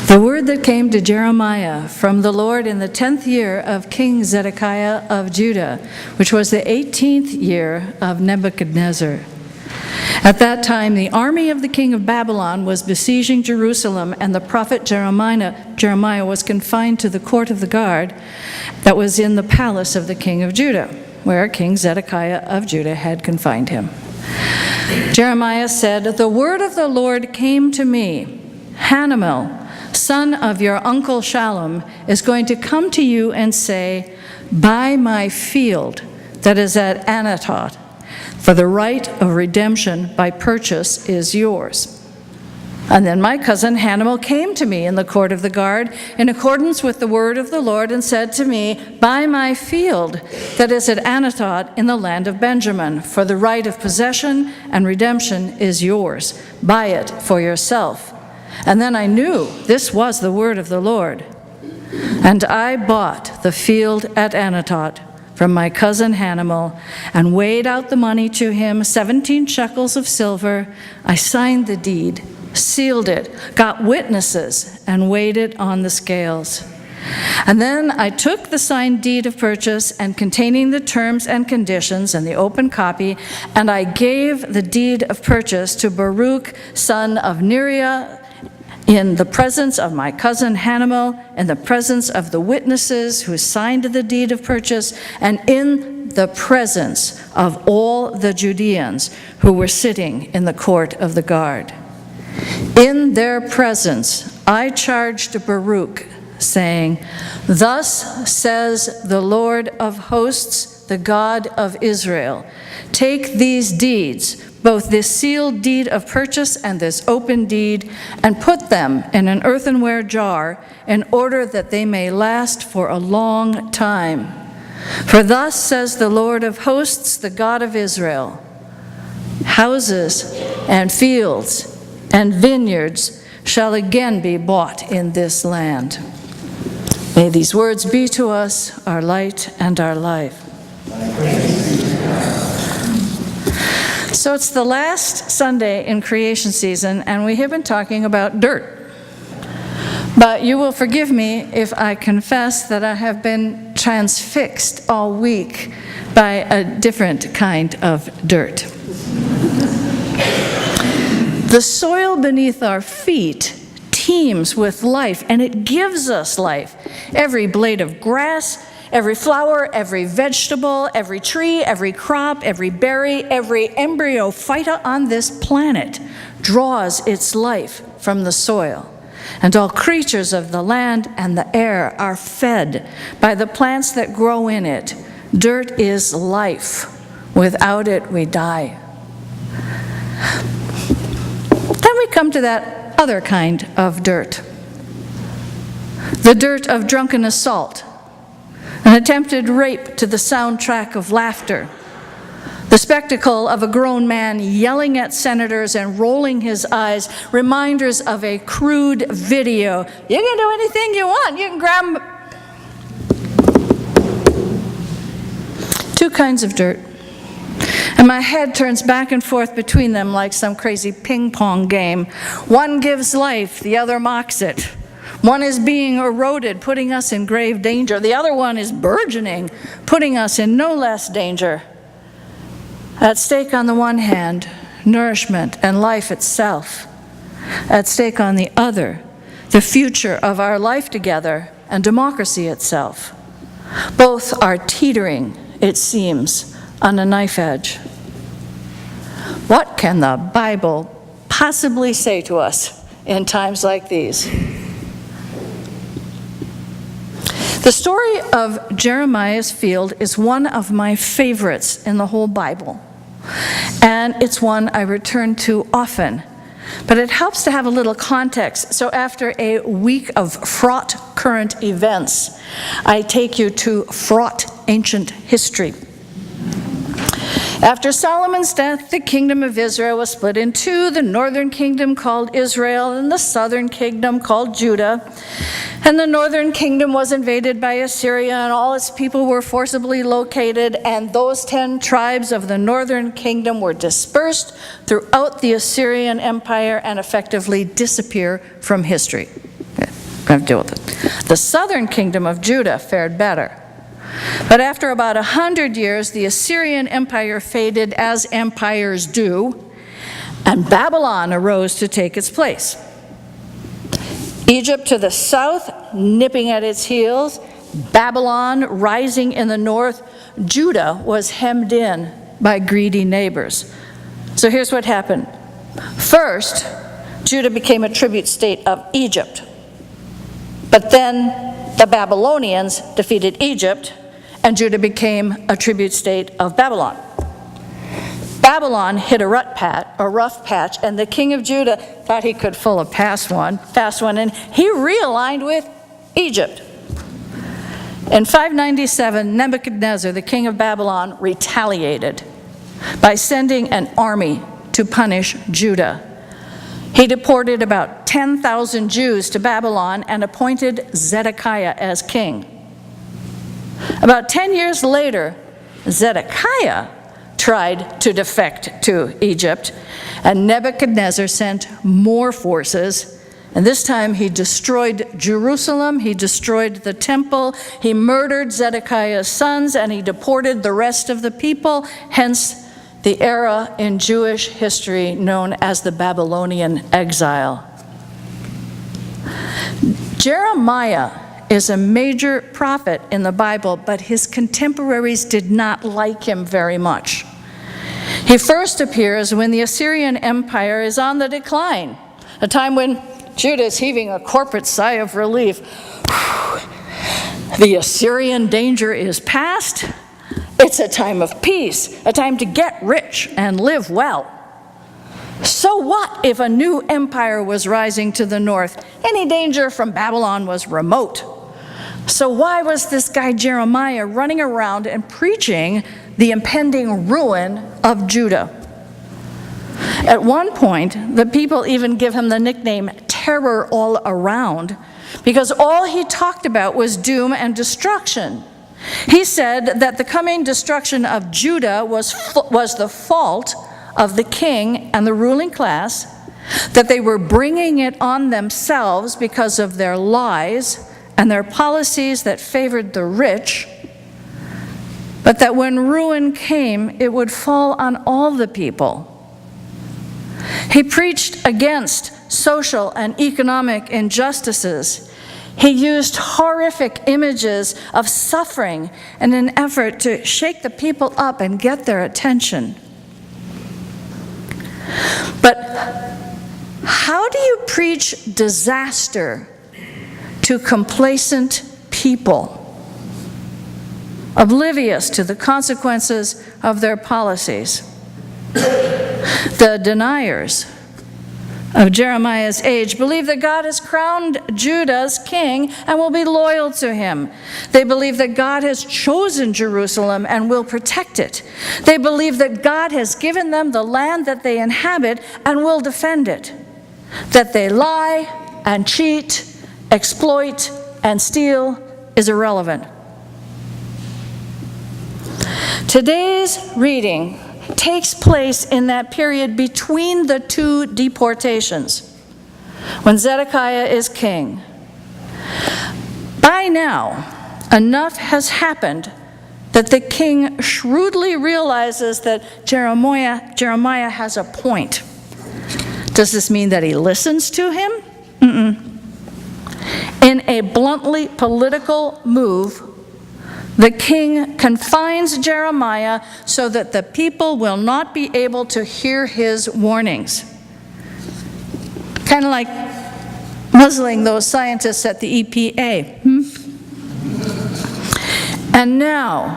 The word that came to Jeremiah from the Lord in the 10th year of King Zedekiah of Judah, which was the 18th year of Nebuchadnezzar. At that time, the army of the king of Babylon was besieging Jerusalem, and the prophet Jeremiah was confined to the court of the guard that was in the palace of the king of Judah, where King Zedekiah of Judah had confined him. Jeremiah said, "The word of the Lord came to me, Hanamel, son of your uncle Shallum, is going to come to you and say, 'Buy my field that is at Anatot, for the right of redemption by purchase is yours.' And then my cousin Hanamel came to me in the court of the guard in accordance with the word of the Lord and said to me, 'Buy my field that is at Anatot in the land of Benjamin, for the right of possession and redemption is yours. Buy it for yourself.' And then I knew this was the word of the Lord. And I bought the field at Anatot from my cousin Hanamel, and weighed out the money to him, 17 shekels of silver. I signed the deed, sealed it, got witnesses, and weighed it on the scales. And then I took the signed deed of purchase and containing the terms and conditions and the open copy, and I gave the deed of purchase to Baruch, son of Neriah, in the presence of my cousin Hanamel, in the presence of the witnesses who signed the deed of purchase, and in the presence of all the Judeans who were sitting in the court of the guard. In their presence I charged Baruch, saying, 'Thus says the Lord of hosts, the God of Israel, take these deeds, both this sealed deed of purchase and this open deed, and put them in an earthenware jar in order that they may last for a long time. For thus says the Lord of hosts, the God of Israel, houses and fields and vineyards shall again be bought in this land.' May these words be to us our light and our life." So it's the last Sunday in creation season, and we have been talking about dirt. But you will forgive me if I confess that I have been transfixed all week by a different kind of dirt. The soil beneath our feet teems with life, and it gives us life. Every blade of grass, every flower, every vegetable, every tree, every crop, every berry, every embryophyta on this planet draws its life from the soil. And all creatures of the land and the air are fed by the plants that grow in it. Dirt is life. Without it, we die. Then we come to that other kind of dirt. The dirt of drunken assault, an attempted rape to the soundtrack of laughter, the spectacle of a grown man yelling at senators and rolling his eyes, reminders of a crude video. You can do anything you want. You can grab. Two kinds of dirt. And my head turns back and forth between them like some crazy ping pong game. One gives life, the other mocks it. One is being eroded, putting us in grave danger. The other one is burgeoning, putting us in no less danger. At stake on the one hand, nourishment and life itself. At stake on the other, the future of our life together and democracy itself. Both are teetering, it seems, on a knife edge. What can the Bible possibly say to us in times like these? The story of Jeremiah's field is one of my favorites in the whole Bible, and it's one I return to often. But it helps to have a little context. So after a week of fraught current events, I take you to fraught ancient history. After Solomon's death, the kingdom of Israel was split in two, the northern kingdom called Israel and the southern kingdom called Judah. And the northern kingdom was invaded by Assyria, and all its people were forcibly located, and those 10 tribes of the northern kingdom were dispersed throughout the Assyrian Empire and effectively disappear from history. going to deal with it. The southern kingdom of Judah fared better. But after about 100 years, the Assyrian Empire faded as empires do, and Babylon arose to take its place. Egypt to the south, nipping at its heels, Babylon rising in the north, Judah was hemmed in by greedy neighbors. So here's what happened. First, Judah became a tribute state of Egypt. But then the Babylonians defeated Egypt, and Judah became a tribute state of Babylon. Babylon hit a rough patch, and the king of Judah thought he could pull a fast one, and he realigned with Egypt. In 597, Nebuchadnezzar, the king of Babylon, retaliated by sending an army to punish Judah. He deported about 10,000 Jews to Babylon and appointed Zedekiah as king. About 10 years later, Zedekiah tried to defect to Egypt, and Nebuchadnezzar sent more forces, and this time he destroyed Jerusalem, he destroyed the temple, he murdered Zedekiah's sons, and he deported the rest of the people, hence the era in Jewish history known as the Babylonian exile. Jeremiah is a major prophet in the Bible, but his contemporaries did not like him very much. He first appears when the Assyrian Empire is on the decline, a time when Judah is heaving a corporate sigh of relief. The Assyrian danger is past. It's a time of peace, a time to get rich and live well. So what if a new empire was rising to the north? Any danger from Babylon was remote. So why was this guy Jeremiah running around and preaching the impending ruin of Judah? At one point, the people even give him the nickname Terror All Around, because all he talked about was doom and destruction. He said that the coming destruction of Judah was the fault of the king and the ruling class, that they were bringing it on themselves because of their lies and their policies that favored the rich, but that when ruin came, it would fall on all the people. He preached against social and economic injustices. He used horrific images of suffering in an effort to shake the people up and get their attention. But how do you preach disaster to complacent people, oblivious to the consequences of their policies? The deniers of Jeremiah's age believe that God has crowned Judah as king and will be loyal to him. They believe that God has chosen Jerusalem and will protect it. They believe that God has given them the land that they inhabit and will defend it. That they lie and cheat, exploit and steal is irrelevant. Today's reading takes place in that period between the two deportations, when Zedekiah is king. By now, enough has happened that the king shrewdly realizes that Jeremiah has a point. Does this mean that he listens to him? In a bluntly political move, the king confines Jeremiah so that the people will not be able to hear his warnings. Kind of like muzzling those scientists at the EPA. And now,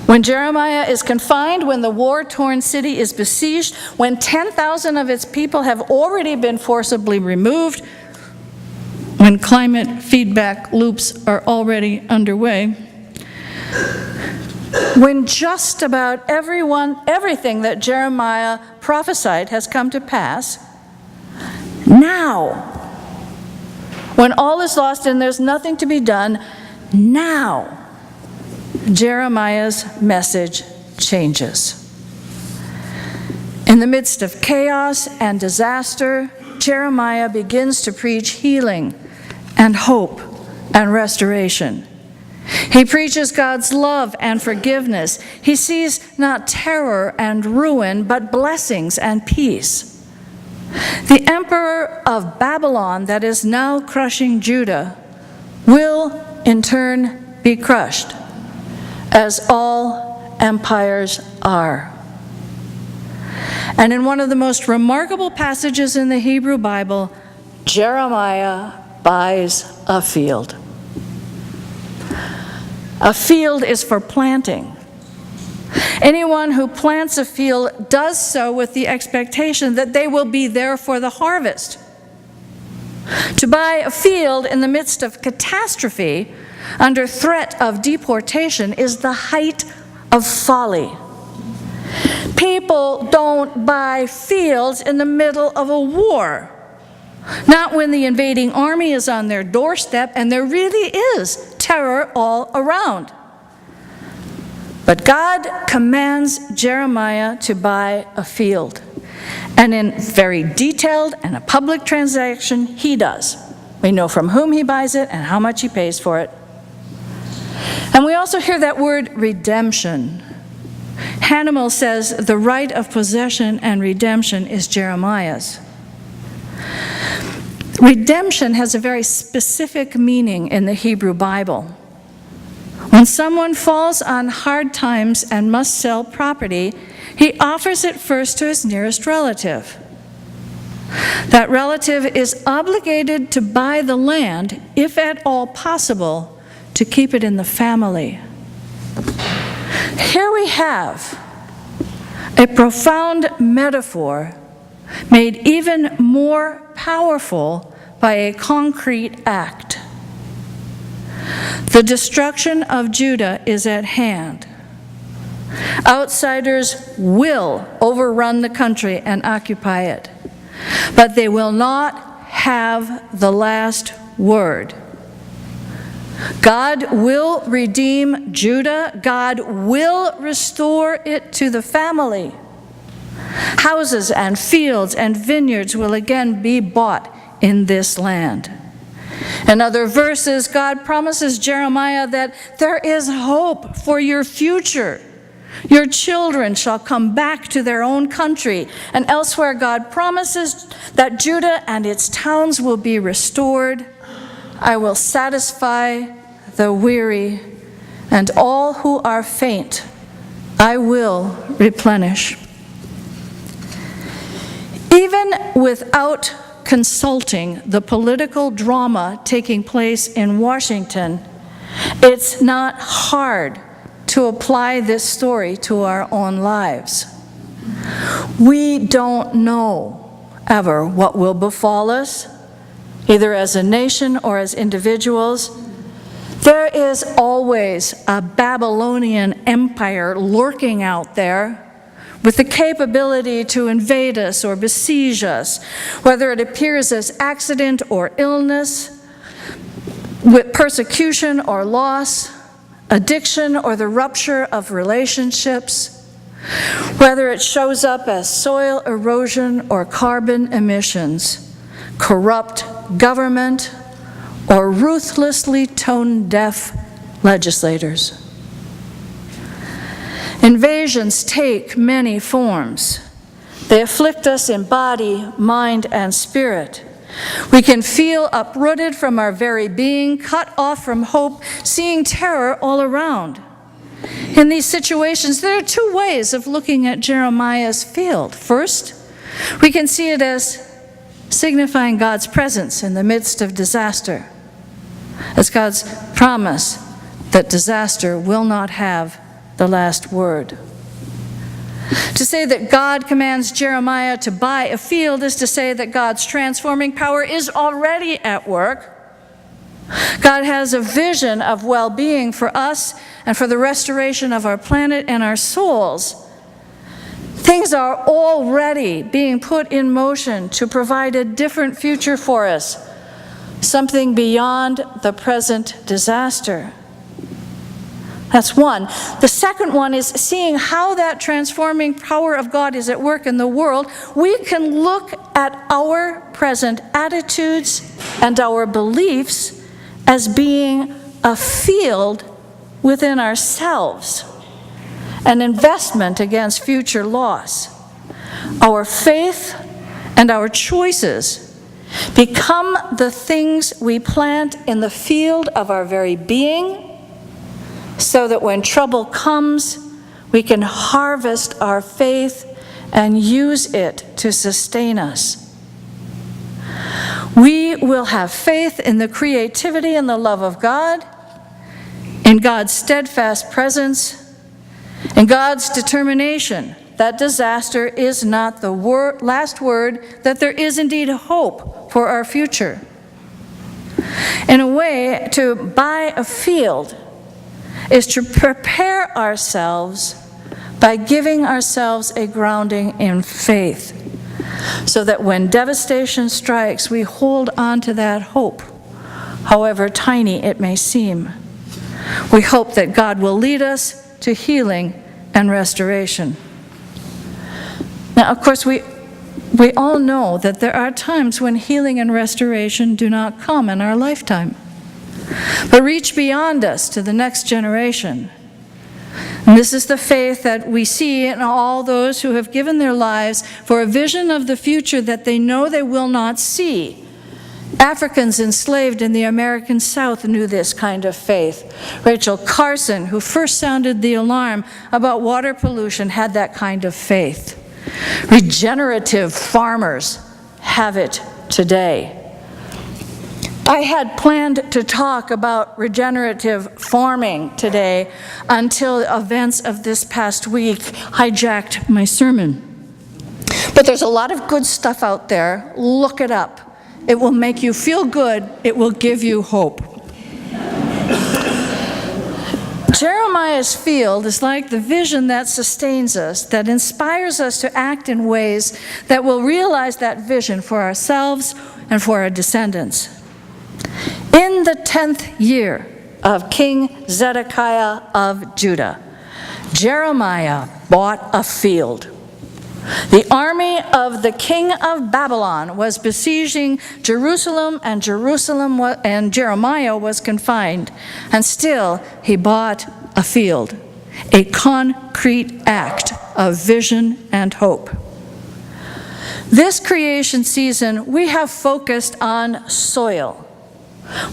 when Jeremiah is confined, when the war-torn city is besieged, when 10,000 of its people have already been forcibly removed, when climate feedback loops are already underway, when just about everything that Jeremiah prophesied has come to pass, now, when all is lost and there's nothing to be done, now, Jeremiah's message changes. In the midst of chaos and disaster, Jeremiah begins to preach healing and hope and restoration. He preaches God's love and forgiveness. He sees not terror and ruin, but blessings and peace. The emperor of Babylon that is now crushing Judah will in turn be crushed, as all empires are. And in one of the most remarkable passages in the Hebrew Bible, Jeremiah buys a field. A field is for planting. Anyone who plants a field does so with the expectation that they will be there for the harvest. To buy a field in the midst of catastrophe, under threat of deportation, is the height of folly. People don't buy fields in the middle of a war. Not when the invading army is on their doorstep and there really is terror all around. But God commands Jeremiah to buy a field. And in very detailed and a public transaction, he does. We know from whom he buys it and how much he pays for it. And we also hear that word redemption. Hannibal says the right of possession and redemption is Jeremiah's. Redemption has a very specific meaning in the Hebrew Bible. When someone falls on hard times and must sell property, he offers it first to his nearest relative. That relative is obligated to buy the land, if at all possible, to keep it in the family. Here we have a profound metaphor made even more powerful by a concrete act. The destruction of Judah is at hand. Outsiders will overrun the country and occupy it, but they will not have the last word. God will redeem Judah. God will restore it to the family. Houses and fields and vineyards will again be bought in this land. In other verses, God promises Jeremiah that there is hope for your future. Your children shall come back to their own country. And elsewhere, God promises that Judah and its towns will be restored. I will satisfy the weary, and all who are faint I will replenish. Even without consulting the political drama taking place in Washington, it's not hard to apply this story to our own lives. We don't know ever what will befall us, either as a nation or as individuals. There is always a Babylonian empire lurking out there with the capability to invade us or besiege us, whether it appears as accident or illness, with persecution or loss, addiction or the rupture of relationships, whether it shows up as soil erosion or carbon emissions, corrupt government, or ruthlessly tone-deaf legislators. Invasions take many forms. They afflict us in body, mind, and spirit. We can feel uprooted from our very being, cut off from hope, seeing terror all around. In these situations, there are two ways of looking at Jeremiah's field. First, we can see it as signifying God's presence in the midst of disaster, as God's promise that disaster will not have the last word. To say that God commands Jeremiah to buy a field is to say that God's transforming power is already at work. God has a vision of well-being for us and for the restoration of our planet and our souls. Things are already being put in motion to provide a different future for us, something beyond the present disaster. That's one. The second one is seeing how that transforming power of God is at work in the world. We can look at our present attitudes and our beliefs as being a field within ourselves, an investment against future loss. Our faith and our choices become the things we plant in the field of our very being, so that when trouble comes, we can harvest our faith and use it to sustain us. We will have faith in the creativity and the love of God, in God's steadfast presence, in God's determination that disaster is not the last word, that there is indeed hope for our future. In a way, to buy a field is to prepare ourselves by giving ourselves a grounding in faith, so that when devastation strikes, we hold on to that hope, however tiny it may seem. We hope that God will lead us to healing and restoration. Now, of course, we all know that there are times when healing and restoration do not come in our lifetime, but reach beyond us to the next generation. And this is the faith that we see in all those who have given their lives for a vision of the future that they know they will not see. Africans enslaved in the American South knew this kind of faith. Rachel Carson, who first sounded the alarm about water pollution, had that kind of faith. Regenerative farmers have it today. I had planned to talk about regenerative farming today until events of this past week hijacked my sermon. But there's a lot of good stuff out there. Look it up. It will make you feel good. It will give you hope. Jeremiah's field is like the vision that sustains us, that inspires us to act in ways that will realize that vision for ourselves and for our descendants. In the 10th year of King Zedekiah of Judah, Jeremiah bought a field. The army of the king of Babylon was besieging Jerusalem, and Jeremiah was confined. And still, he bought a field, a concrete act of vision and hope. This creation season, we have focused on soil.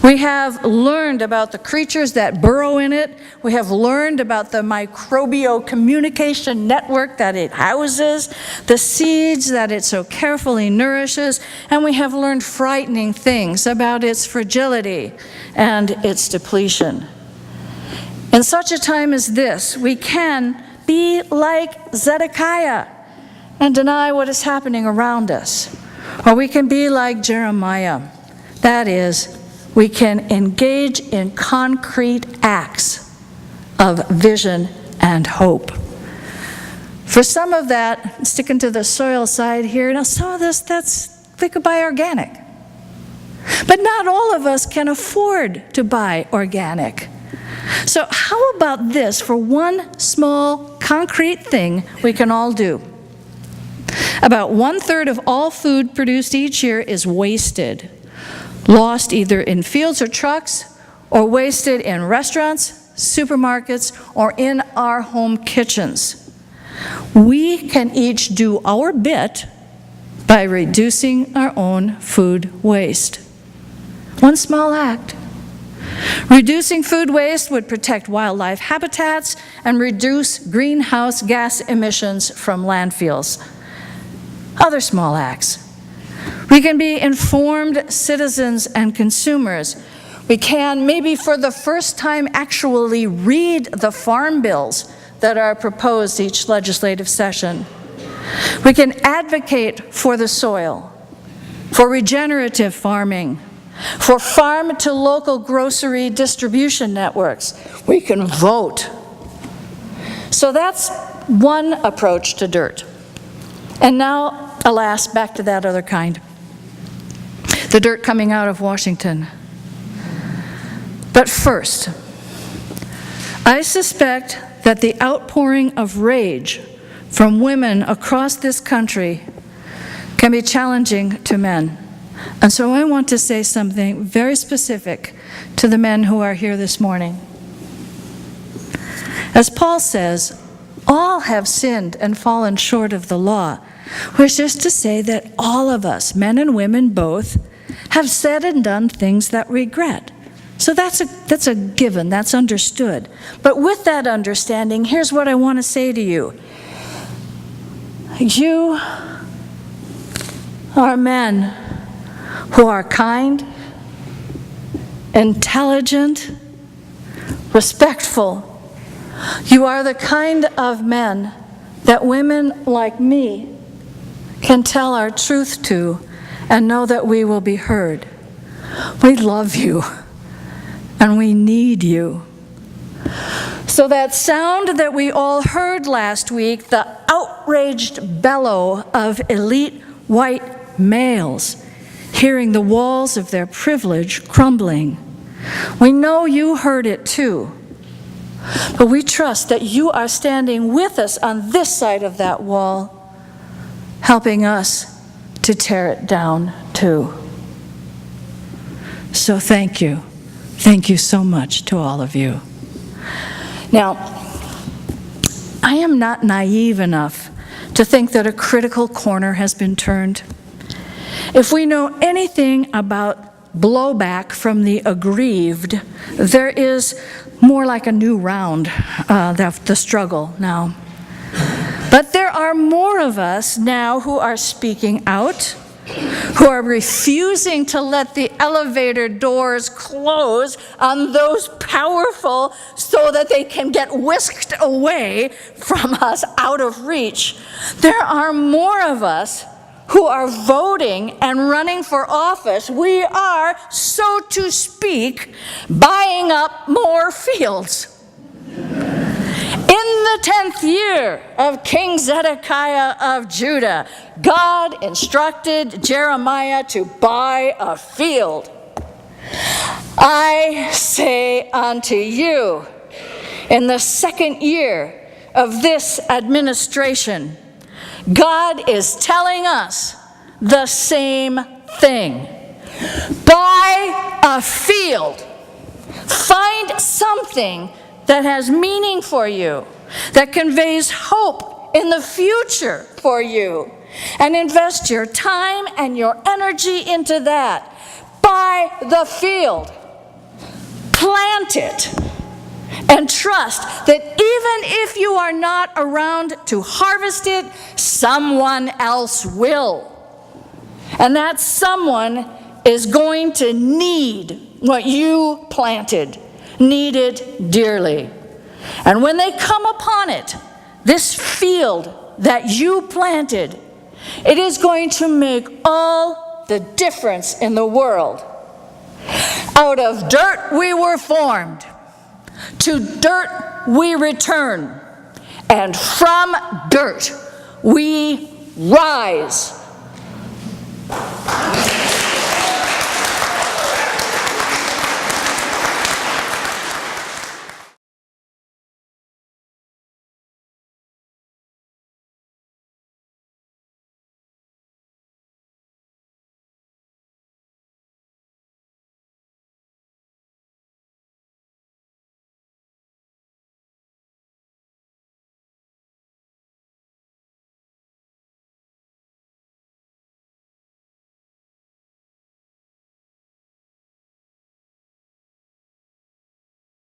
We have learned about the creatures that burrow in it. We have learned about the microbial communication network that it houses, the seeds that it so carefully nourishes, and we have learned frightening things about its fragility and its depletion. In such a time as this, we can be like Zedekiah and deny what is happening around us. Or we can be like Jeremiah. That is, we can engage in concrete acts of vision and hope. For some of that, sticking to the soil side here, now some of this, we could buy organic. But not all of us can afford to buy organic. So how about this for one small concrete thing we can all do? About 1/3 of all food produced each year is wasted. Lost either in fields or trucks, or wasted in restaurants, supermarkets, or in our home kitchens. We can each do our bit by reducing our own food waste. One small act. Reducing food waste would protect wildlife habitats and reduce greenhouse gas emissions from landfills. Other small acts. We can be informed citizens and consumers. We can, maybe for the first time, actually read the farm bills that are proposed each legislative session. We can advocate for the soil, for regenerative farming, for farm-to-local grocery distribution networks. We can vote. So that's one approach to dirt. And now, alas, back to that other kind. The dirt coming out of Washington. But first, I suspect that the outpouring of rage from women across this country can be challenging to men. And so I want to say something very specific to the men who are here this morning. As Paul says, all have sinned and fallen short of the law, which is to say that all of us, men and women both, have said and done things that regret. So that's a given, that's understood. But with that understanding, here's what I want to say to you. You are men who are kind, intelligent, respectful. You are the kind of men that women like me can tell our truth to and know that we will be heard. We love you and we need you. So that sound that we all heard last week, the outraged bellow of elite white males, hearing the walls of their privilege crumbling. We know you heard it too. But we trust that you are standing with us on this side of that wall, helping us to tear it down too. So thank you. Thank you so much to all of you. Now, I am not naive enough to think that a critical corner has been turned. If we know anything about blowback from the aggrieved, there is more like a new round, the struggle now. But there are more of us now who are speaking out, who are refusing to let the elevator doors close on those powerful so that they can get whisked away from us out of reach. There are more of us who are voting and running for office. We are, so to speak, buying up more fields. In the 10th year of King Zedekiah of Judah, God instructed Jeremiah to buy a field. I say unto you, in the 2nd year of this administration, God is telling us the same thing. Buy a field. Find something that has meaning for you, that conveys hope in the future for you, and invest your time and your energy into that. Buy the field. Plant it. And trust that even if you are not around to harvest it, someone else will. And that someone is going to need what you planted, need it dearly. And when they come upon it, this field that you planted, it is going to make all the difference in the world. Out of dirt we were formed. To dirt we return, and from dirt we rise.